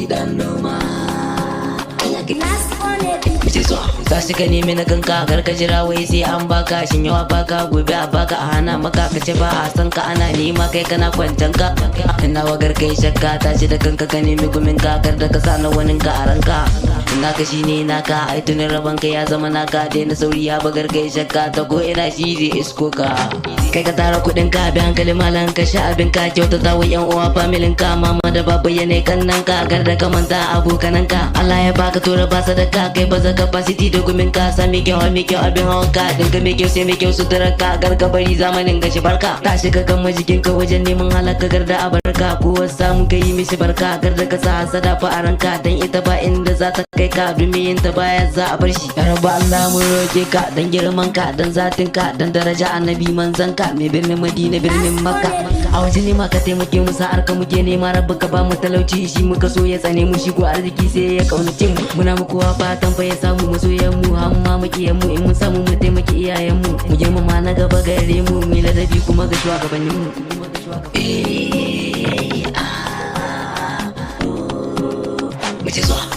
sarki dan noma. Za su ka nemi na kanka kar ka jira wai sai an baka. Shin yawa baka gobe a baka a hana maka ka ce ba a san ka ana nema kai kana kwancan ka. Ina wagar kai shakka tashi da kanka ka nemi gumin ka kar da ka sa na wani ka a ranka. Naka shine naka ai tunin rabon ka ya zama naka daina sauri ya bagar kai shakka ta ko ina shi zai isko ka. Kai ka tara kuɗin ka bi hankali malan ka sha abin ka kyautata wa yan uwa familin ka mama da baba yana kannan ka kar da ka manta abokanan ka. Allah ya baka tura ba sadaka kai baza capacity da gumin ka sa mai kyau abin hawan ka dinka mai kyau sai mai kyau suturar ka gar ka bari zamanin gashi barka. Ta shiga kan majikin ka wajen neman halaka gar da abarka ko samu ka yi mishi barka gar da ka sa hasada fa a ranka dan ita ba inda za ta kai ka domin ta baya za a bar shi. Ya rabu Allah mun roke ka dan girman ka dan zatin ka dan daraja annabi manzan ka mai birnin Madina birnin Makka. A waje ne ma ka taimake mu sa'ar ka muke nema rabba ka ba mu talauci shi muka so ya tsane mu shigo arziki sai ya kaunace mu. Muna muku fatan fa ya samu masoyan mu hamma makiyan mu in mun samu mu taimaki iyayen mu mu girmama na gaba gare mu mu ladabi kuma ga shugabannin mu.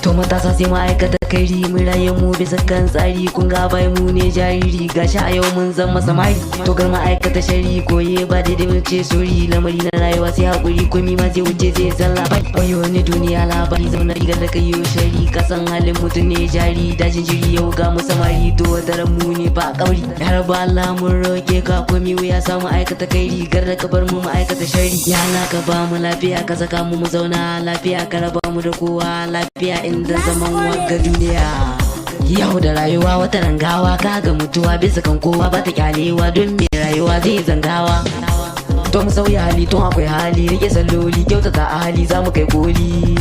To matasa sai ma'aikata kairi mun raye mu bisa kan tsari kun ga bai mu ne jariri gashi a yau mun zama samari. To gar ma'aikata shari koye ba daidai mun ce sori lamari na rayuwa sai hakuri komi ma zai wuce zai san labari. Wayo ne duniya labari zama rigar da kayo shari kasan halin mutum ne jari dashin jiri yau ga mu samari to wataran mu ne ba kauri. Ya rabu Allah mun roke ka komi wuya samu aikata kairi gar da ka bar mu ma'aikata shari. Ya na ka ba mu lafiya ka saka mu mu zauna lafiya ka raba mu da kowa lafiya inda zaman wagga duniya. Yau da rayuwa wata rangawa kaga mutuwa bisa kan kowa ba ta kyalewa don me rayuwa zai zangawa. To mu sauya hali tun akwai hali rike salloli kyautata a hali za mu kai koli.